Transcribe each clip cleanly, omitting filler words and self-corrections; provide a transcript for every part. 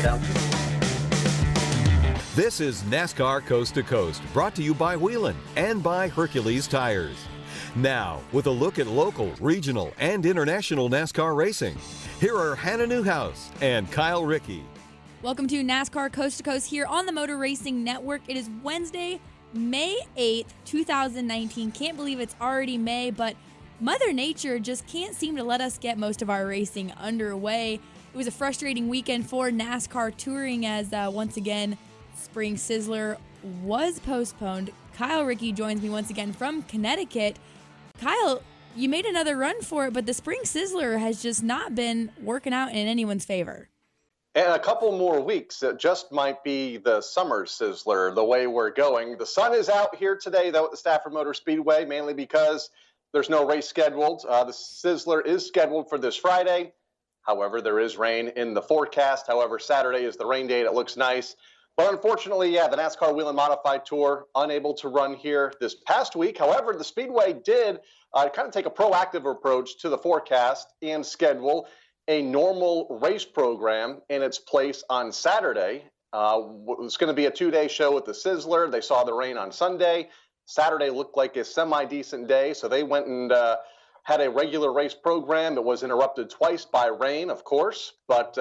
down. This is NASCAR Coast to Coast, brought to you by Whelen and by Hercules Tires. Now, with a look at local, regional, and international NASCAR racing, here are Hannah Newhouse and Kyle Rickey. Welcome to NASCAR Coast to Coast here on the Motor Racing Network. It is Wednesday, May 8th, 2019. Can't believe it's already May, but Mother Nature just can't seem to let us get most of our racing underway. It was a frustrating weekend for NASCAR touring as, once again, Spring Sizzler was postponed. Kyle Rickey joins me once again from Connecticut. Kyle, you made another run for it, but the Spring Sizzler has just not been working out in anyone's favor. And a couple more weeks, it just might be the summer Sizzler, the way we're going. The sun is out here today, though, at the Stafford Motor Speedway, mainly because there's no race scheduled. The Sizzler is scheduled for this Friday. However, there is rain in the forecast. However, Saturday is the rain date. It looks nice. But unfortunately, the NASCAR Whelen Modified Tour unable to run here this past week. However, the Speedway did kind of take a proactive approach to the forecast and schedule a normal race program in its place on Saturday. It's going to be a two-day show with the Sizzler. They saw the rain on Sunday. Saturday looked like a semi-decent day, so they went and had a regular race program. It was interrupted twice by rain, of course, but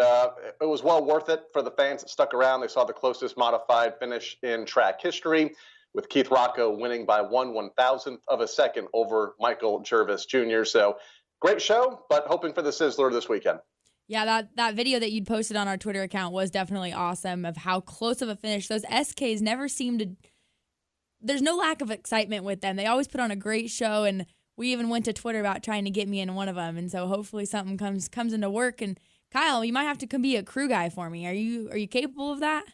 it was well worth it for the fans that stuck around. They saw the closest modified finish in track history, with Keith Rocco winning by 1/1000th of a second over Michael Jervis Jr. So great show, but hoping for the Sizzler this weekend. Yeah, that video that you'd posted on our Twitter account was definitely awesome of how close of a finish. Those SKs never seem to – there's no lack of excitement with them. They always put on a great show, and we even went to Twitter about trying to get me in one of them. And so hopefully something comes into work. And Kyle, you might have to come be a crew guy for me. Are you capable of that?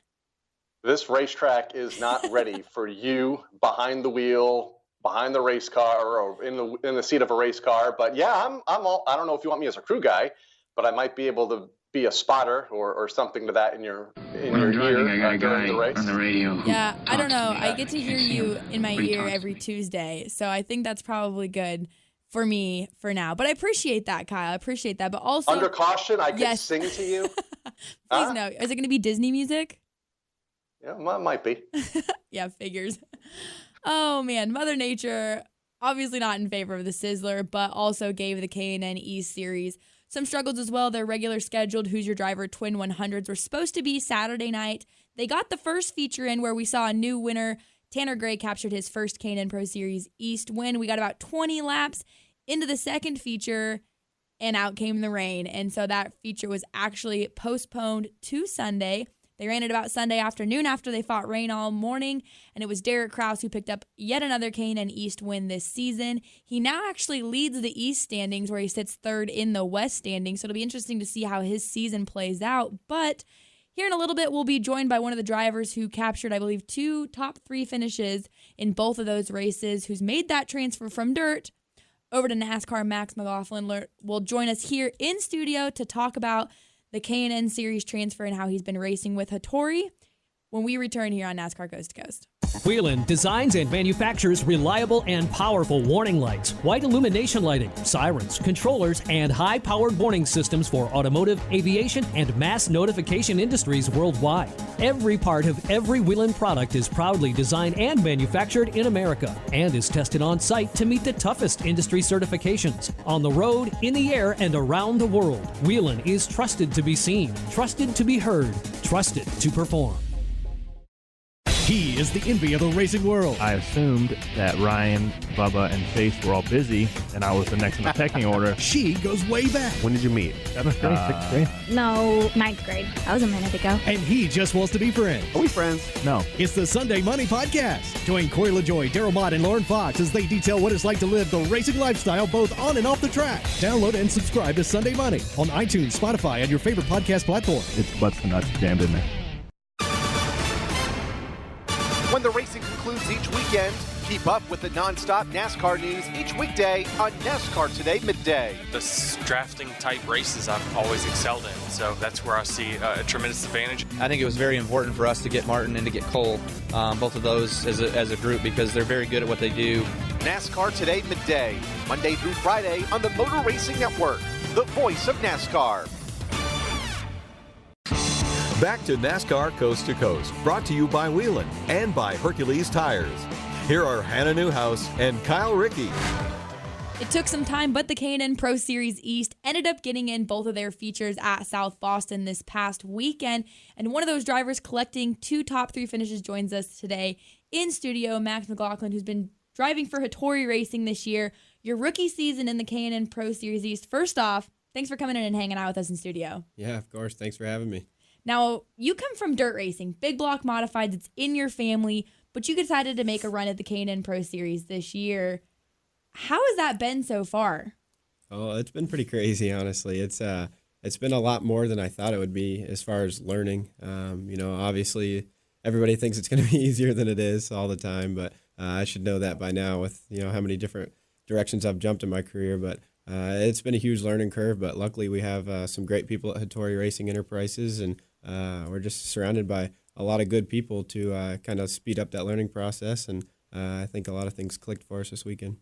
This racetrack is not ready for you behind the wheel, behind the race car, or in the seat of a race car. But yeah, I'm all, I don't know if you want me as a crew guy, but I might be able to be a spotter or something to that in your ear during the race. On the radio. Yeah, I don't know. I get to hear you in my ear every Tuesday, so I think that's probably good for me for now. But I appreciate that, Kyle. I appreciate that. But also, under caution, I can sing to you. Please no. Is it going to be Disney music? Yeah, might be. Yeah, figures. Oh man, Mother Nature obviously not in favor of the Sizzler, but also gave the K&N East Series some struggles as well. Their regular scheduled Who's Your Driver Twin 100s were supposed to be Saturday night. They got the first feature in where we saw a new winner. Tanner Gray captured his first K&N Pro Series East win. We got about 20 laps into the second feature, and out came the rain. And so that feature was actually postponed to Sunday. They ran it about Sunday afternoon after they fought rain all morning, and it was Derek Kraus who picked up yet another K&N East win this season. He now actually leads the East standings, where he sits third in the West standings, so it'll be interesting to see how his season plays out. But here in a little bit, we'll be joined by one of the drivers who captured, I believe, 2 top 3 finishes in both of those races, who's made that transfer from dirt over to NASCAR. Max McLaughlin will join us here in studio to talk about the K&N Series transfer and how he's been racing with Hattori when we return here on NASCAR Coast to Coast. Whelen designs and manufactures reliable and powerful warning lights, white illumination lighting, sirens, controllers, and high-powered warning systems for automotive, aviation, and mass notification industries worldwide. Every part of every Whelen product is proudly designed and manufactured in America and is tested on site to meet the toughest industry certifications. On the road, in the air, and around the world, Whelen is trusted to be seen, trusted to be heard, trusted to perform. He is the envy of the racing world. I assumed that Ryan, Bubba, and Chase were all busy, and I was the next in the pecking order. She goes way back. When did you meet? 7th grade, 6th grade? No, 9th grade. That was a minute ago. And he just wants to be friends. Are we friends? No. It's the Sunday Money Podcast. Join Corey LaJoy, Daryl Mott, and Lauren Fox as they detail what it's like to live the racing lifestyle both on and off the track. Download and subscribe to Sunday Money on iTunes, Spotify, and your favorite podcast platform. It's butts and nuts jammed in there. When the racing concludes each weekend, keep up with the non-stop NASCAR news each weekday on NASCAR Today midday. The drafting type races I've always excelled in, so that's where I see a tremendous advantage. I think it was very important for us to get Martin and to get Cole, both of those as a group, because they're very good at what they do. NASCAR Today midday, Monday through Friday on the Motor Racing Network, the voice of NASCAR. Back to NASCAR Coast to Coast, brought to you by Wheeling and by Hercules Tires. Here are Hannah Newhouse and Kyle Rickey. It took some time, but the K&N Pro Series East ended up getting in both of their features at South Boston this past weekend. And one of those drivers collecting 2 top 3 finishes joins us today in studio, Max McLaughlin, who's been driving for Hattori Racing this year. Your rookie season in the K&N Pro Series East. First off, thanks for coming in and hanging out with us in studio. Yeah, of course. Thanks for having me. Now, you come from dirt racing, big block modifieds, it's in your family, but you decided to make a run at the K&N Pro Series this year. How has that been so far? Oh, it's been pretty crazy, honestly. It's been a lot more than I thought it would be as far as learning. Obviously everybody thinks it's going to be easier than it is all the time, but I should know that by now with, how many different directions I've jumped in my career. But it's been a huge learning curve, but luckily we have some great people at Hattori Racing Enterprises, and we're just surrounded by a lot of good people to kind of speed up that learning process. And I think a lot of things clicked for us this weekend.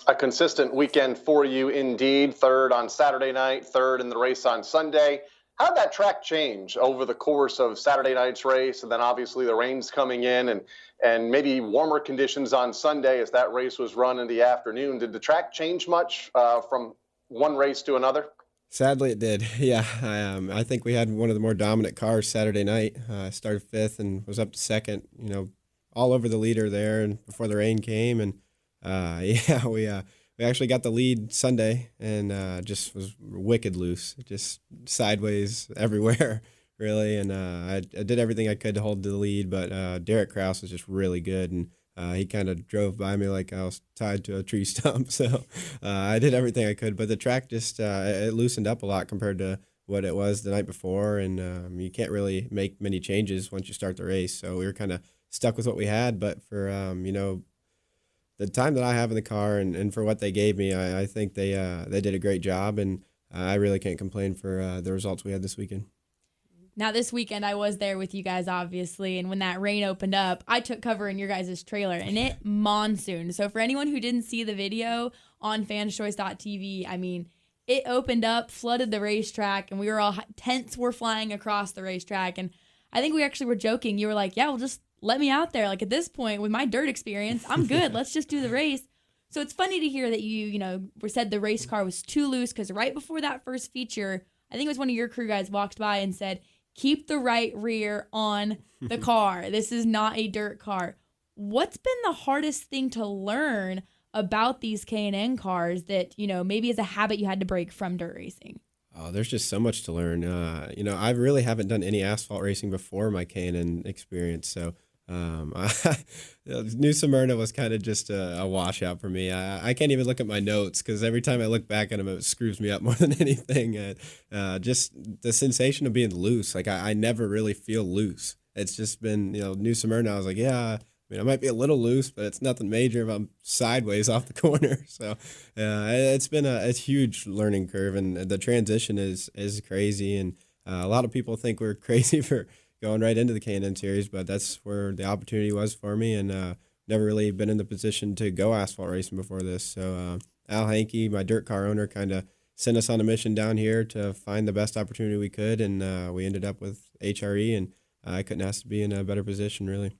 A consistent weekend for you indeed. 3rd on Saturday night, 3rd in the race on Sunday. How did that track change over the course of Saturday night's race, and then obviously the rain's coming in and maybe warmer conditions on Sunday as that race was run in the afternoon? Did the track change much from one race to another? Sadly, it did. Yeah, I think we had one of the more dominant cars Saturday night. I started 5th and was up to 2nd, all over the leader there, and before the rain came. And we actually got the lead Sunday, and just was wicked loose, just sideways everywhere, really. And I did everything I could to hold the lead, but Derek Kraus was just really good, and he kind of drove by me like I was tied to a tree stump. So I did everything I could, but the track just it loosened up a lot compared to what it was the night before, and you can't really make many changes once you start the race. So we were kind of stuck with what we had, but for the time that I have in the car and for what they gave me, I think they did a great job, and I really can't complain for the results we had this weekend. Now, this weekend, I was there with you guys, obviously, and when that rain opened up, I took cover in your guys' trailer, and it monsooned. So for anyone who didn't see the video on fanschoice.tv, I mean, it opened up, flooded the racetrack, and we were all, tents were flying across the racetrack, and I think we actually were joking. You were like, yeah, well, just let me out there. Like, at this point, with my dirt experience, I'm good. Let's just do the race. So it's funny to hear that you said the race car was too loose, because right before that first feature, I think it was one of your crew guys walked by and said, keep the right rear on the car. This is not a dirt car. What's been the hardest thing to learn about these K&N cars that, maybe as a habit you had to break from dirt racing? Oh, there's just so much to learn. I really haven't done any asphalt racing before my K&N experience, so New Smyrna was kind of just a washout for me. I can't even look at my notes because every time I look back at them, it screws me up more than anything. Just the sensation of being loose. Like I never really feel loose. It's just been, New Smyrna. I was like, yeah, I might be a little loose, but it's nothing major if I'm sideways off the corner. So it's been a huge learning curve, and the transition is crazy. And a lot of people think we're crazy for going right into the K&N series, but that's where the opportunity was for me, and never really been in the position to go asphalt racing before this. So Al Hankey, my dirt car owner, kind of sent us on a mission down here to find the best opportunity we could, and we ended up with HRE, and I couldn't ask to be in a better position, really.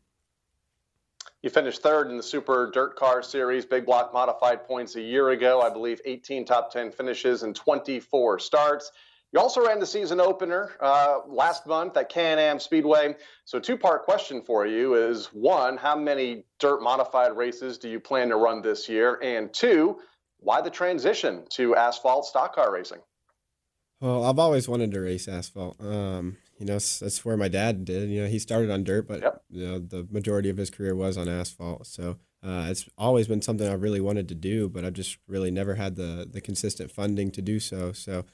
You finished 3rd in the Super Dirt Car Series, big block modified points a year ago. I believe 18 top 10 finishes and 24 starts. You also ran the season opener last month at Can-Am Speedway. So 2-part question for you is, 1, how many dirt modified races do you plan to run this year? And 2, why the transition to asphalt stock car racing? Well, I've always wanted to race asphalt. That's where my dad did. He started on dirt, but yep. The majority of his career was on asphalt. So it's always been something I really wanted to do, but I've just really never had the consistent funding to do so. So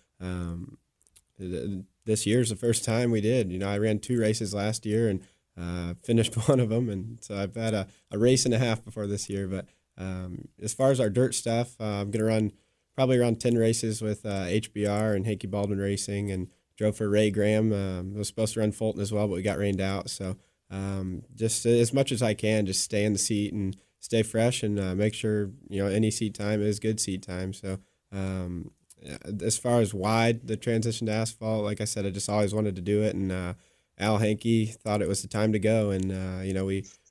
this year's the first time we did. I ran 2 races last year and finished one of them, and so I've had a race and a half before this year. But as far as our dirt stuff, I'm going to run probably around 10 races with HBR and Hakey Baldwin Racing, and drove for Ray Graham. I was supposed to run Fulton as well, but we got rained out. So just as much as I can, just stay in the seat and stay fresh, and make sure any seat time is good seat time. So as far as why the transition to asphalt, like I said, I just always wanted to do it, and Al Hankey thought it was the time to go, and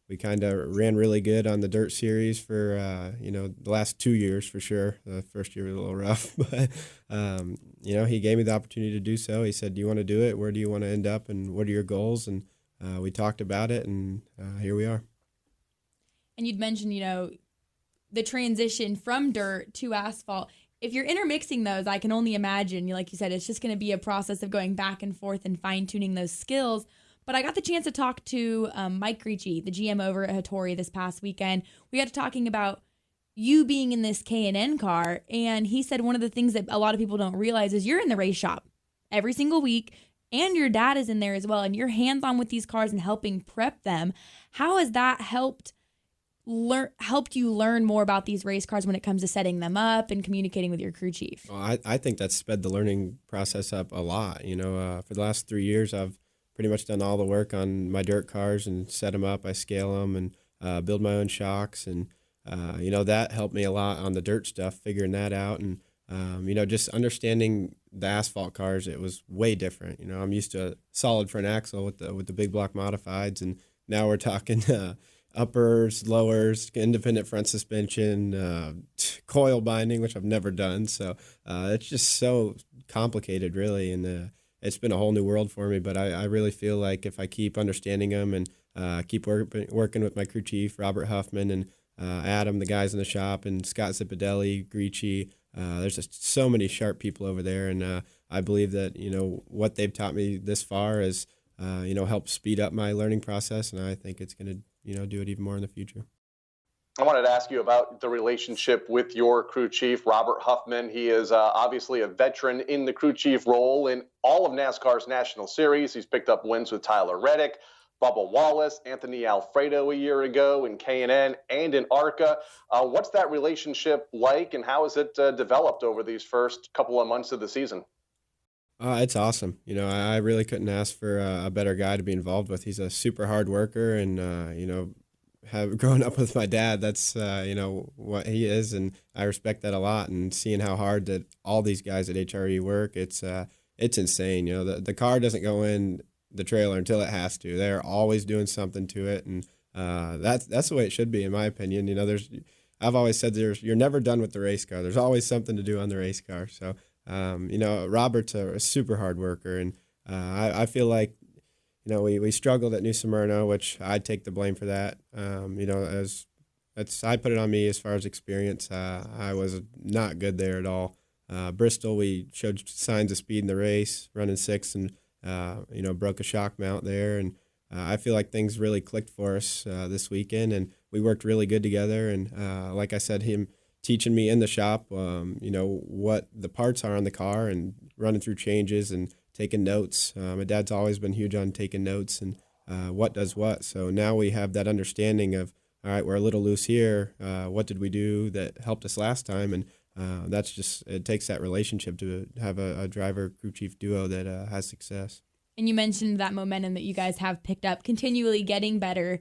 we kind of ran really good on the dirt series for the last 2 years for sure. The first year was a little rough, but he gave me the opportunity to do so. He said, "Do you want to do it? Where do you want to end up? And what are your goals?" And we talked about it, and here we are. And you'd mentioned, the transition from dirt to asphalt. If you're intermixing those, I can only imagine, like you said, it's just going to be a process of going back and forth and fine-tuning those skills. But I got the chance to talk to Mike Rickey, the GM over at Hattori this past weekend. We got to talking about you being in this K&N car, and he said one of the things that a lot of people don't realize is you're in the race shop every single week, and your dad is in there as well, and you're hands-on with these cars and helping prep them. How has that helped you learn more about these race cars when it comes to setting them up and communicating with your crew chief? Well, I think that's sped the learning process up a lot. For the last 3 years, I've pretty much done all the work on my dirt cars and set them up. I scale them and build my own shocks, and that helped me a lot on the dirt stuff, figuring that out, and just understanding the asphalt cars. It was way different. I'm used to a solid front axle with the big block modifieds, and now we're talking uppers, lowers, independent front suspension, coil binding, which I've never done. So it's just so complicated, really, and it's been a whole new world for me. But I really feel like if I keep understanding them and keep working with my crew chief, Robert Huffman, and Adam, the guys in the shop, and Scott Zipadelli, Gricci, there's just so many sharp people over there, and I believe that what they've taught me this far has helped speed up my learning process, and I think it's going to do it even more in the future. I wanted to ask you about the relationship with your crew chief, Robert Huffman. He is obviously a veteran in the crew chief role in all of NASCAR's National Series. He's picked up wins with Tyler Reddick, Bubba Wallace, Anthony Alfredo a year ago in K&N and in ARCA. What's that relationship like, and how has it developed over these first couple of months of the season? It's awesome. I really couldn't ask for a better guy to be involved with. He's a super hard worker, and growing up with my dad, that's what he is, and I respect that a lot. And seeing how hard that all these guys at HRE work, it's insane. The car doesn't go in the trailer until it has to. They're always doing something to it, and that's the way it should be, in my opinion. I've always said you're never done with the race car. There's always something to do on the race car. So. Robert's a super hard worker, and I feel like, we struggled at New Smyrna, which I'd take the blame for that. I put it on me as far as experience. I was not good there at all. Bristol, we showed signs of speed in the race, running 6th, and broke a shock mount there, and I feel like things really clicked for us this weekend, and we worked really good together. And like I said, him teaching me in the shop, what the parts are on the car, and running through changes and taking notes. My dad's always been huge on taking notes and what does what. So now we have that understanding of, all right, we're a little loose here. What did we do that helped us last time? And it takes that relationship to have a driver crew chief duo that has success. And you mentioned that momentum that you guys have picked up, continually getting better.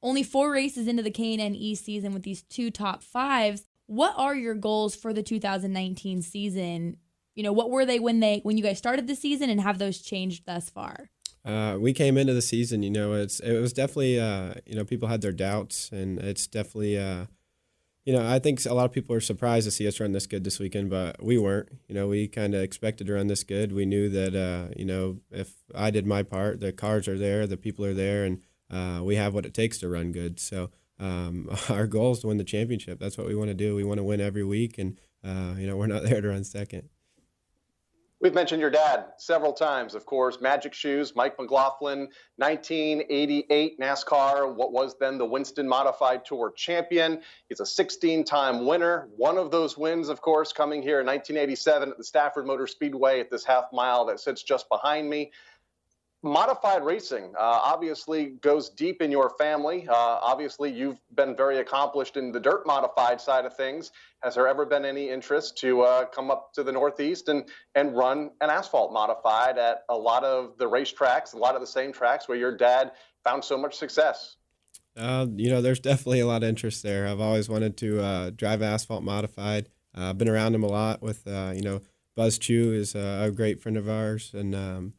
Only 4 races into the K&N East season with these 2 top 5s. What are your goals for the 2019 season? What were they when you guys started the season, and have those changed thus far? We came into the season, it was definitely, people had their doubts, and it's definitely, I think a lot of people were surprised to see us run this good this weekend, but we weren't. We kind of expected to run this good. We knew that, if I did my part, the cars are there, the people are there, and we have what it takes to run good. So our goal is to win the championship. That's what we want to do. We want to win every week, and we're not there to run second. We've mentioned your dad several times, of course. Magic Shoes, Mike McLaughlin, 1988 NASCAR, what was then the Winston Modified Tour champion. He's a 16-time winner. One of those wins, of course, coming here in 1987 at the Stafford Motor Speedway at this half mile that sits just behind me. Modified racing obviously goes deep in your family. Obviously, you've been very accomplished in the dirt modified side of things. Has there ever been any interest to come up to the Northeast and run an asphalt modified at a lot of the racetracks, a lot of the same tracks where your dad found so much success? There's definitely a lot of interest there. I've always wanted to drive asphalt modified. Been around him a lot with, Buzz Chu is a great friend of ours, and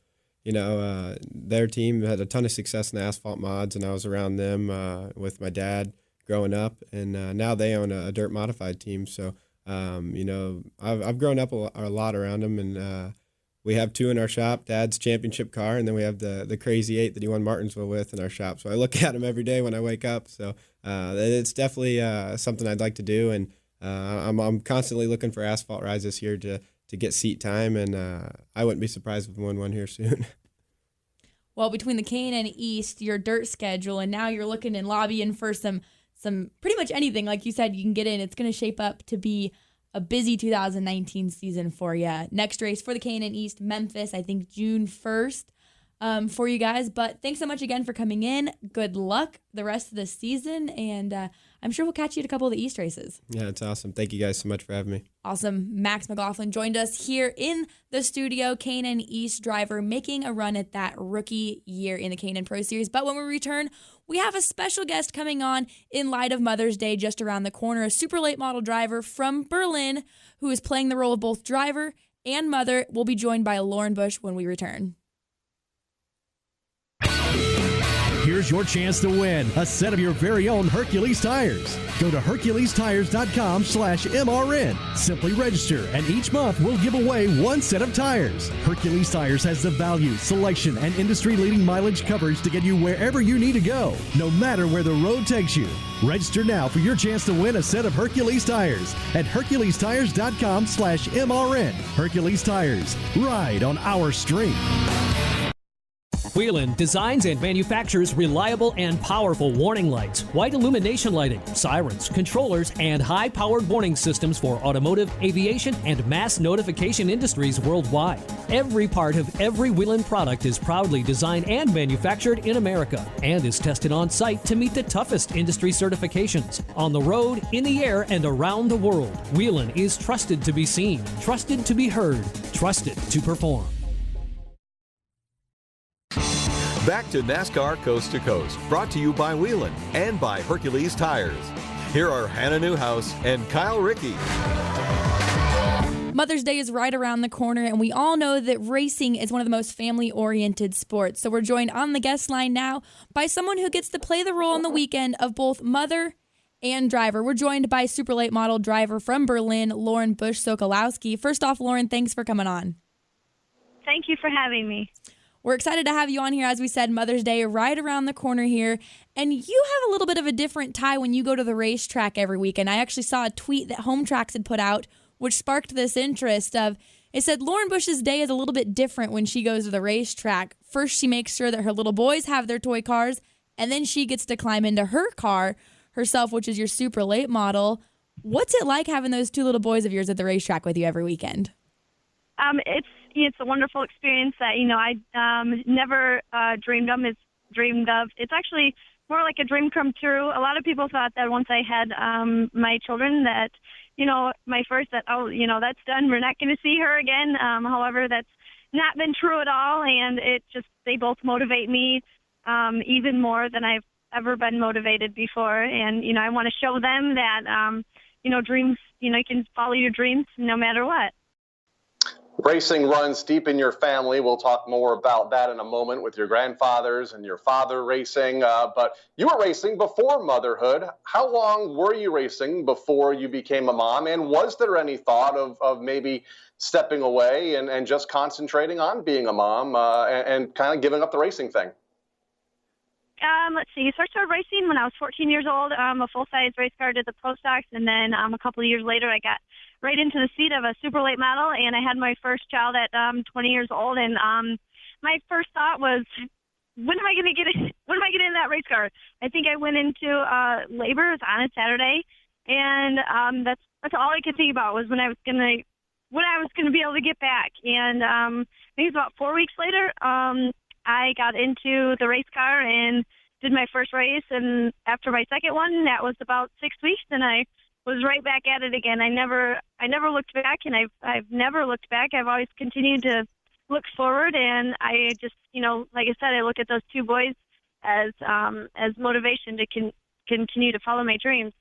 their team had a ton of success in the asphalt mods, and I was around them with my dad growing up, and now they own a dirt modified team. So, I've grown up a lot around them, and we have 2 in our shop, Dad's championship car, and then we have the Crazy 8 that he won Martinsville with in our shop. So I look at them every day when I wake up. So it's definitely something I'd like to do, and I'm constantly looking for asphalt rides this year to get seat time, and I wouldn't be surprised if we win one here soon. Well, between the K&N East, your dirt schedule, and now you're looking and lobbying for some pretty much anything, like you said, you can get in. It's going to shape up to be a busy 2019 season for you. Next race for the K&N East, Memphis, I think June 1st for you guys. But thanks so much again for coming in. Good luck the rest of the season, and I'm sure we'll catch you at a couple of the East races. Yeah, it's awesome. Thank you guys so much for having me. Awesome. Max McLaughlin joined us here in the studio, K&N East driver, making a run at that rookie year in the K&N Pro Series. But when we return, we have a special guest coming on in light of Mother's Day just around the corner, a super late model driver from Berlin who is playing the role of both driver and mother. We'll be joined by Lauren Bush when we return. Here's your chance to win a set of your very own Hercules tires. Go to HerculesTires.com/MRN. Simply register, and each month we'll give away 1 set of tires. Hercules Tires has the value, selection, and industry-leading mileage coverage to get you wherever you need to go, no matter where the road takes you. Register now for your chance to win a set of Hercules tires at HerculesTires.com/MRN. Hercules Tires. Ride on our street. Whelen designs and manufactures reliable and powerful warning lights, white illumination lighting, sirens, controllers, and high-powered warning systems for automotive, aviation, and mass notification industries worldwide. Every part of every Whelen product is proudly designed and manufactured in America and is tested on site to meet the toughest industry certifications. On the road, in the air, and around the world, Whelen is trusted to be seen, trusted to be heard, trusted to perform. Back to NASCAR Coast to Coast, brought to you by Whelen and by Hercules Tires. Here are Hannah Newhouse and Kyle Rickey. Mother's Day is right around the corner, and we all know that racing is one of the most family-oriented sports. So we're joined on the guest line now by someone who gets to play the role on the weekend of both mother and driver. We're joined by super late model driver from Berlin, Lauren Bush Sokoloski. First off, Lauren, thanks for coming on. Thank you for having me. We're excited to have you on here. As we said, Mother's Day right around the corner here. And you have a little bit of a different tie when you go to the racetrack every weekend. I actually saw a tweet that Home Tracks had put out, which sparked this interest of, it said Lauren Bush's day is a little bit different when she goes to the racetrack. First, she makes sure that her little boys have their toy cars, and then she gets to climb into her car herself, which is your super late model. What's it like having those 2 little boys of yours at the racetrack with you every weekend? It's a wonderful experience that I never dreamed of. It's actually more like a dream come true. A lot of people thought that once I had my children that my first that that's done. We're not going to see her again. However, that's not been true at all, and they both motivate me even more than I've ever been motivated before. And I want to show them that dreams. You can follow your dreams no matter what. Racing runs deep in your family. We'll talk more about that in a moment with your grandfathers and your father racing. But you were racing before motherhood. How long were you racing before you became a mom? And was there any thought of maybe stepping away and just concentrating on being a mom and kind of giving up the racing thing? Let's see. So I started racing when I was 14 years old, a full-size race car at the Pro Stocks, and then a couple of years later I got right into the seat of a super late model, and I had my first child at 20 years old, and my first thought was, when am I going to get in that race car? I think I went into labor. It was on a Saturday, and that's all I could think about was when I was going to be able to get back. And I think it was about 4 weeks later, I got into the race car and did my first race, and after my second one, that was about 6 weeks, and I was right back at it again. I never looked back, and I've never looked back. I've always continued to look forward, and I just, like I said, I look at those 2 boys as motivation to continue to follow my dreams.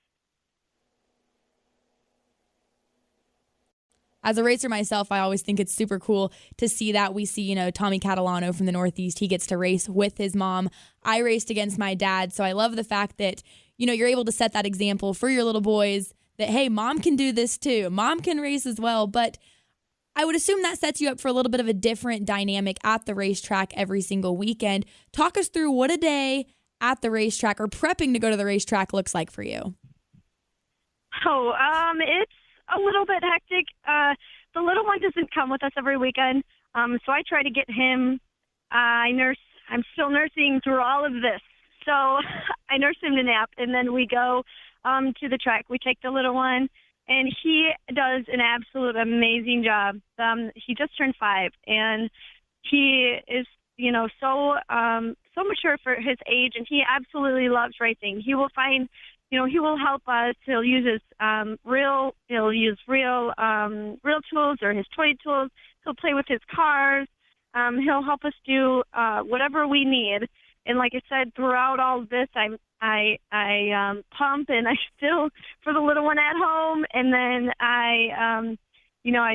As a racer myself, I always think it's super cool to see that. We see, Tommy Catalano from the Northeast, he gets to race with his mom. I raced against my dad, so I love the fact that, you're able to set that example for your little boys that, hey, mom can do this too. Mom can race as well, but I would assume that sets you up for a little bit of a different dynamic at the racetrack every single weekend. Talk us through what a day at the racetrack or prepping to go to the racetrack looks like for you. Oh, it's a little bit hectic. The little one doesn't come with us every weekend, so I try to get him. I'm still nursing through all of this, so I nurse him to nap, and then we go to the track. We take the little one, and he does an absolute amazing job. He just turned 5, and he is, so mature for his age, and he absolutely loves racing. He will find. He will help us. He'll use his real tools or his toy tools. He'll play with his cars. He'll help us do whatever we need. And like I said, throughout all of this, I pump and I still for the little one at home, and then I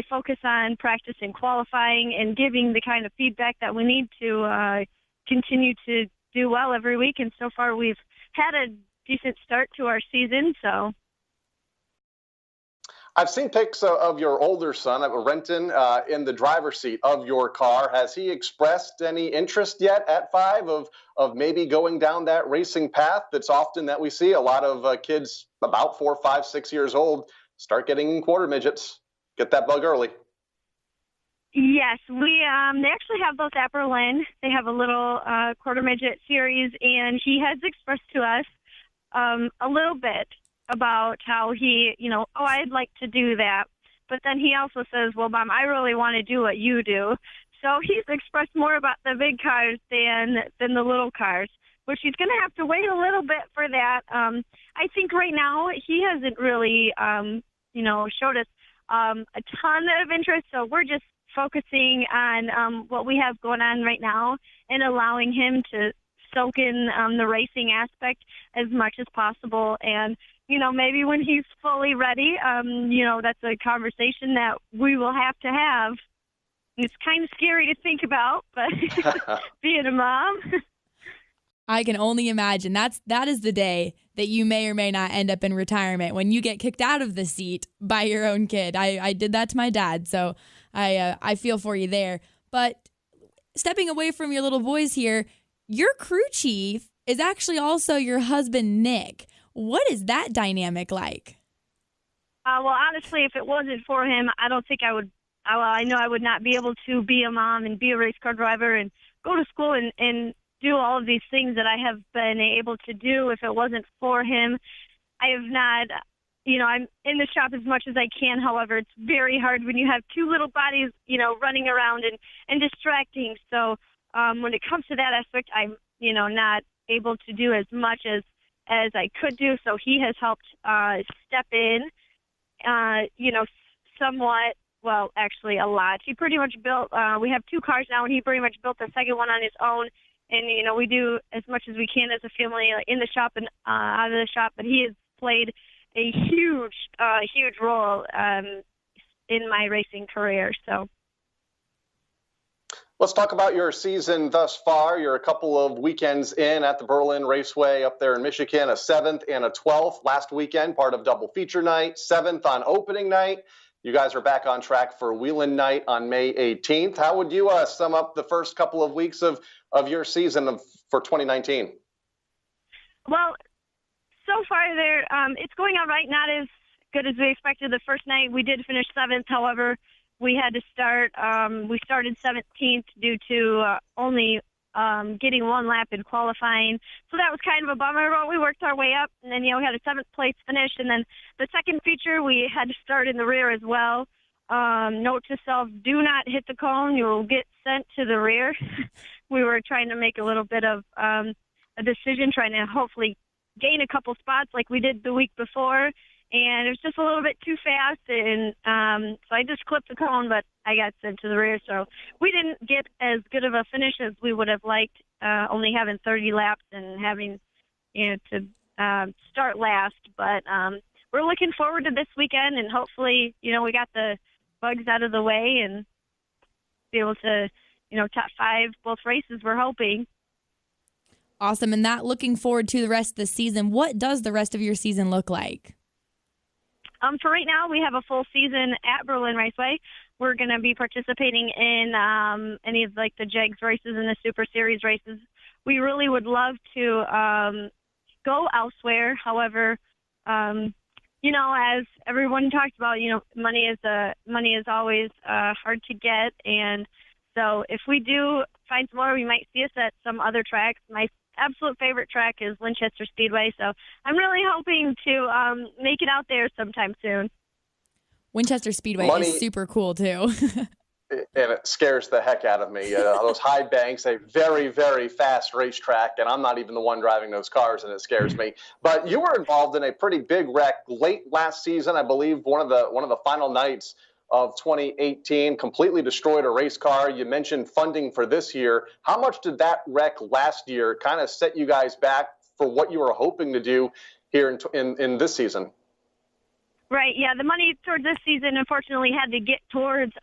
focus on practice and qualifying and giving the kind of feedback that we need to continue to do well every week. And so far, we've had a decent start to our season. So I've seen pics of your older son, Renton, in the driver's seat of your car. Has he expressed any interest yet at 5 of maybe going down that racing path? That's often that we see a lot of kids about 4, 5, 6 years old start getting quarter midgets. Get that bug early. Yes, we they actually have those at Berlin. They have a little quarter midget series, and he has expressed to us a little bit about how he, I'd like to do that. But then he also says, well, Mom, I really want to do what you do. So he's expressed more about the big cars than the little cars, which he's going to have to wait a little bit for that. I think right now he hasn't really, showed us a ton of interest. So we're just focusing on what we have going on right now and allowing him to soak in the racing aspect as much as possible. And, maybe when he's fully ready, that's a conversation that we will have to have. It's kind of scary to think about, but being a mom. I can only imagine. That is the day that you may or may not end up in retirement, when you get kicked out of the seat by your own kid. I did that to my dad, so I feel for you there. But stepping away from your little boys here, your crew chief is actually also your husband, Nick. What is that dynamic like? Well, honestly, if it wasn't for him, I don't think I would. I know I would not be able to be a mom and be a race car driver and go to school and do all of these things that I have been able to do if it wasn't for him. I have not, I'm in the shop as much as I can. However, it's very hard when you have 2 little bodies, running around and distracting. So when it comes to that aspect, I'm, not able to do as much as I could do. So he has helped step in, somewhat. Well, actually a lot. He pretty much built, we have 2 cars now, and he pretty much built the second one on his own. And, we do as much as we can as a family in the shop and out of the shop. But he has played a huge role in my racing career. So let's talk about your season thus far. You're a couple of weekends in at the Berlin Raceway up there in Michigan, a 7th and a 12th last weekend, part of double feature night, 7th on opening night. You guys are back on track for Wheeling Night on May 18th. How would you sum up the first couple of weeks of your season for 2019? Well, so far there, it's going all right. Not as good as we expected. The first night we did finish 7th. However, we had to start. We started 17th due to only getting 1 lap in qualifying. So that was kind of a bummer, but we worked our way up. And then, we had a 7th place finish. And then the second feature, we had to start in the rear as well. Note to self, do not hit the cone. You will get sent to the rear. We were trying to make a little bit of a decision, trying to hopefully gain a couple spots like we did the week before. And it was just a little bit too fast, and so I just clipped the cone, but I got sent to the rear. So we didn't get as good of a finish as we would have liked, only having 30 laps and having, to start last. But we're looking forward to this weekend, and hopefully, we got the bugs out of the way and be able to, top 5 both races, we're hoping. Awesome. And that, looking forward to the rest of the season, what does the rest of your season look like? For right now, we have a full season at Berlin Raceway. We're going to be participating in any of the JEGS races and the Super Series races. We really would love to go elsewhere. However, as everyone talks about, money is always hard to get, and so if we do find some more, we might see us at some other tracks. My absolute favorite track is Winchester Speedway, so I'm really hoping to make it out there sometime soon. Winchester Speedway is super cool too. And it scares the heck out of me. Those high banks, a very, very fast racetrack, and I'm not even the one driving those cars, and it scares me. But you were involved in a pretty big wreck late last season, I believe, one of the final nights of 2018, completely destroyed a race car. You mentioned funding for this year. How much did that wreck last year kind of set you guys back for what you were hoping to do here in this season? Right. Yeah. The money towards this season, unfortunately, had to get towards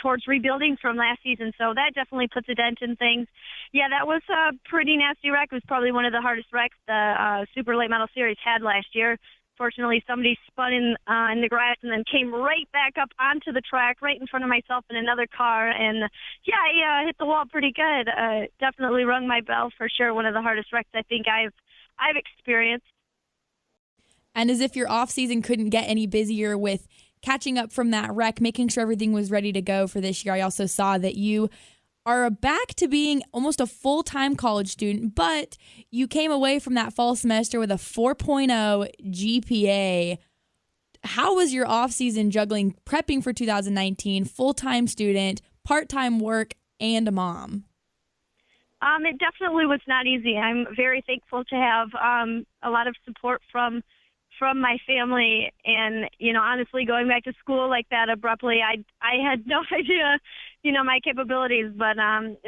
towards rebuilding from last season. So that definitely puts a dent in things. Yeah, that was a pretty nasty wreck. It was probably one of the hardest wrecks the Super Late Model Series had last year. Fortunately, somebody spun in the grass and then came right back up onto the track, right in front of myself and another car. And yeah, I hit the wall pretty good. Definitely rung my bell for sure. One of the hardest wrecks I think I've experienced. And as if your off season couldn't get any busier with catching up from that wreck, making sure everything was ready to go for this year, I also saw that you are back to being almost a full-time college student, but you came away from that fall semester with a 4.0 GPA. How was your off-season juggling prepping for 2019, full-time student, part-time work, and a mom? It definitely was not easy. I'm very thankful to have a lot of support from my family, and honestly, going back to school like that abruptly, I had no idea my capabilities, but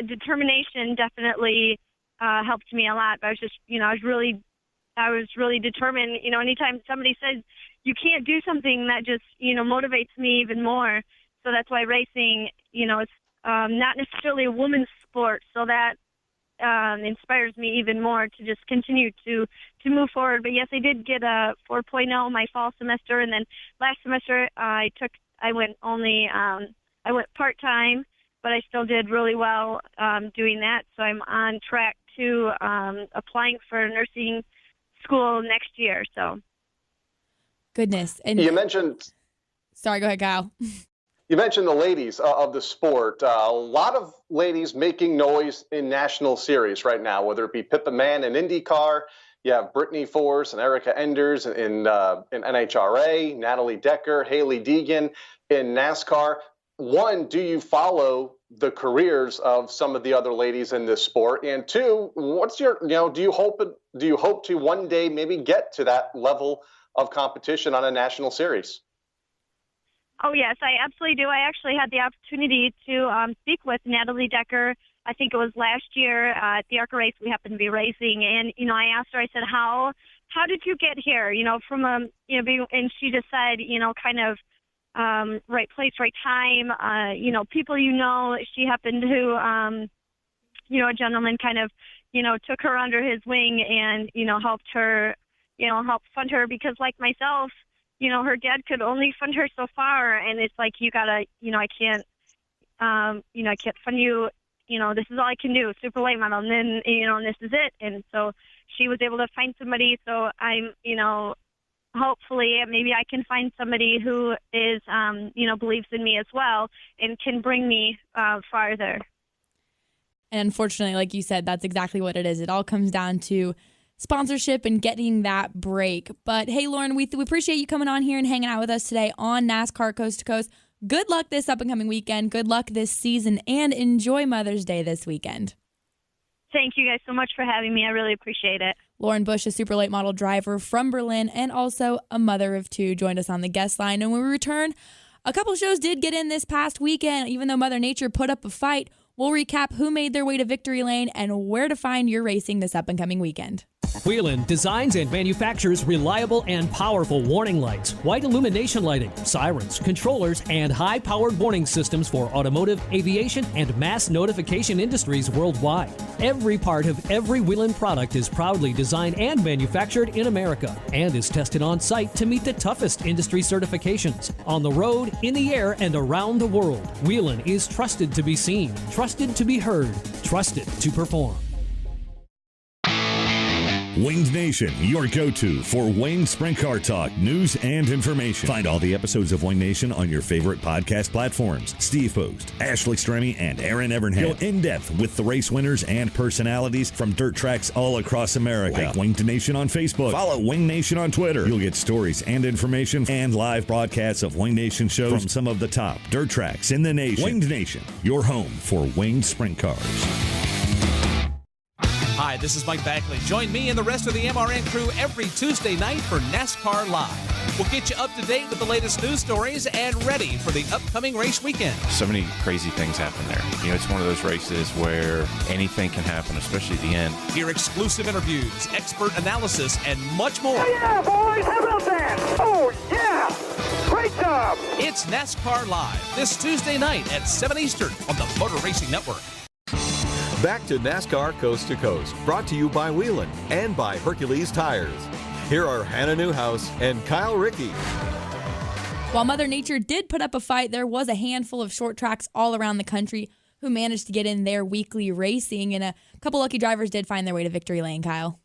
determination definitely helped me a lot. I was just I was really determined. Anytime somebody says you can't do something, that just motivates me even more. So that's why racing it's not necessarily a woman's sport, so that inspires me even more to just continue to move forward. But yes, I did get a 4.0 my fall semester, and then last semester I went part-time, but I still did really well doing that. So I'm on track to applying for nursing school next year. So goodness. And you mentioned, sorry, go ahead, Kyle. You mentioned the ladies of the sport. A lot of ladies making noise in national series right now, whether it be Pippa Mann in IndyCar, you have Brittany Force and Erica Enders in NHRA, Natalie Decker, Haley Deegan in NASCAR. One, do you follow the careers of some of the other ladies in this sport? And two, what's your, do you hope to one day maybe get to that level of competition on a national series? Oh, yes, I absolutely do. I actually had the opportunity to speak with Natalie Decker. I think it was last year at the ARCA race we happened to be racing. And, I asked her, I said, how did you get here? From and she just said, kind of right place, right time. People, she happened to, a gentleman kind of, took her under his wing and, helped her, helped fund her because like myself, her dad could only fund her so far, and it's like, you gotta, I can't fund you, this is all I can do, super late model, and then, and this is it. And so she was able to find somebody, so I'm, hopefully maybe I can find somebody who is, believes in me as well and can bring me farther. And unfortunately, like you said, that's exactly what it is. It all comes down to sponsorship and getting that break. But hey, Lauren, we appreciate you coming on here and hanging out with us today on NASCAR Coast to Coast. Good luck this up and coming weekend. Good luck this season, and enjoy Mother's Day this weekend. Thank you guys so much for having me. I really appreciate it. Lauren Bush, a super late model driver from Berlin and also a mother of two, joined us on the guest line. And when we return, a couple shows did get in this past weekend. Even though Mother Nature put up a fight, we'll recap who made their way to victory lane and where to find your racing this up and coming weekend. Whelen designs and manufactures reliable and powerful warning lights, white illumination lighting, sirens, controllers, and high-powered warning systems for automotive, aviation, and mass notification industries worldwide. Every part of every Whelen product is proudly designed and manufactured in America and is tested on site to meet the toughest industry certifications on the road, in the air, and around the world. Whelen is trusted to be seen, trusted to be heard, trusted to perform. Winged Nation, your go-to for Wayne Sprint Car Talk, news and information. Find all the episodes of Winged Nation on your favorite podcast platforms. Steve Post, Ashley Stremme, and Aaron Evernhead go in-depth with the race winners and personalities from dirt tracks all across America. Like Winged Nation on Facebook. Follow Winged Nation on Twitter. You'll get stories and information and live broadcasts of Winged Nation shows from some of the top dirt tracks in the nation. Winged Nation, your home for winged sprint cars. Hi, this is Mike Backley. Join me and the rest of the MRN crew every Tuesday night for NASCAR Live. We'll get you up to date with the latest news stories and ready for the upcoming race weekend. So many crazy things happen there. You know, it's one of those races where anything can happen, especially at the end. Hear exclusive interviews, expert analysis, and much more. Oh, yeah, boys, how about that? Oh, yeah! Great job! It's NASCAR Live this Tuesday night at 7 Eastern on the Motor Racing Network. Back to NASCAR Coast to Coast, brought to you by Whelen and by Hercules Tires. Here are Hannah Newhouse and Kyle Rickey. While Mother Nature did put up a fight, there was a handful of short tracks all around the country who managed to get in their weekly racing, and a couple lucky drivers did find their way to victory lane, Kyle.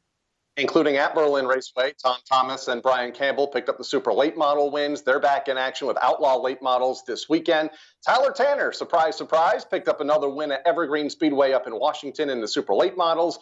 Including at Berlin Raceway, Tom Thomas and Brian Campbell picked up the Super Late Model wins. They're back in action with Outlaw Late Models this weekend. Tyler Tanner, surprise, surprise, picked up another win at Evergreen Speedway up in Washington in the Super Late Models.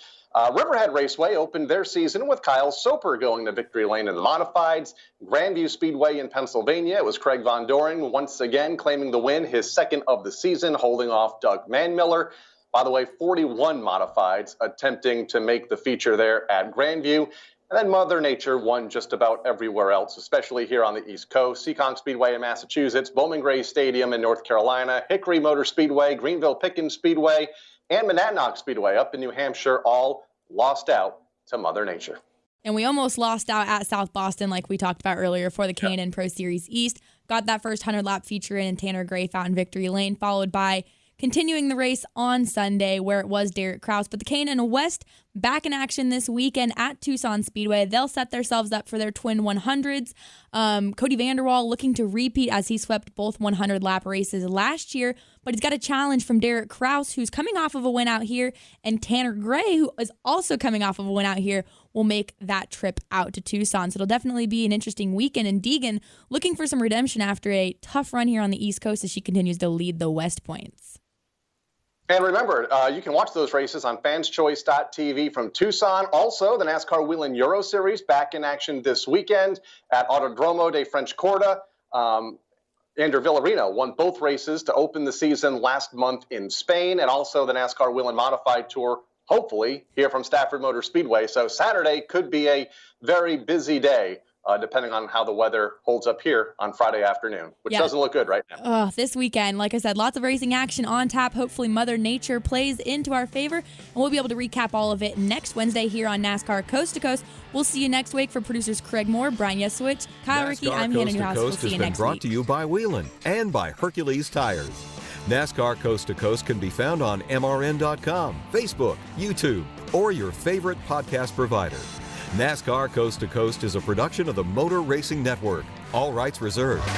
Riverhead Raceway opened their season with Kyle Soper going to victory lane in the Modifieds. Grandview Speedway in Pennsylvania, it was Craig Von Doring once again claiming the win, his second of the season, holding off Doug Manmiller. By the way, 41 Modifieds attempting to make the feature there at Grandview. And then Mother Nature won just about everywhere else, especially here on the East Coast. Seekonk Speedway in Massachusetts, Bowman Gray Stadium in North Carolina, Hickory Motor Speedway, Greenville Pickens Speedway, and Monadnock Speedway up in New Hampshire all lost out to Mother Nature. And we almost lost out at South Boston, like we talked about earlier, for the K&N Pro Series East. Got that first 100-lap feature in, and Tanner Gray found in victory lane, followed by continuing the race on Sunday, where it was Derek Kraus. But the K&N West back in action this weekend at Tucson Speedway. They'll set themselves up for their twin 100s. Cody Vanderwall looking to repeat as he swept both 100-lap races last year. But he's got a challenge from Derek Kraus, who's coming off of a win out here. And Tanner Gray, who is also coming off of a win out here, will make that trip out to Tucson. So it'll definitely be an interesting weekend. And Deegan looking for some redemption after a tough run here on the East Coast as she continues to lead the West points. And remember, you can watch those races on fanschoice.tv from Tucson. Also, the NASCAR Whelen Euro Series back in action this weekend at Autodromo de French Corda. Andrew Villarino won both races to open the season last month in Spain, and also the NASCAR Whelen Modified Tour, hopefully, here from Stafford Motor Speedway. So Saturday could be a very busy day, depending on how the weather holds up here on Friday afternoon, which doesn't look good right now. This weekend, like I said, lots of racing action on tap. Hopefully Mother Nature plays into our favor, and we'll be able to recap all of it next Wednesday here on NASCAR Coast to Coast. We'll see you next week. For producers Craig Moore, Brian Yesowich, Kyle Rickey, I'm Hannah Newhouse. We'll see you next week. Brought to you by Whelen and by Hercules Tires. NASCAR Coast to Coast can be found on MRN.com, Facebook, YouTube, or your favorite podcast provider. NASCAR Coast to Coast is a production of the Motor Racing Network. All rights reserved.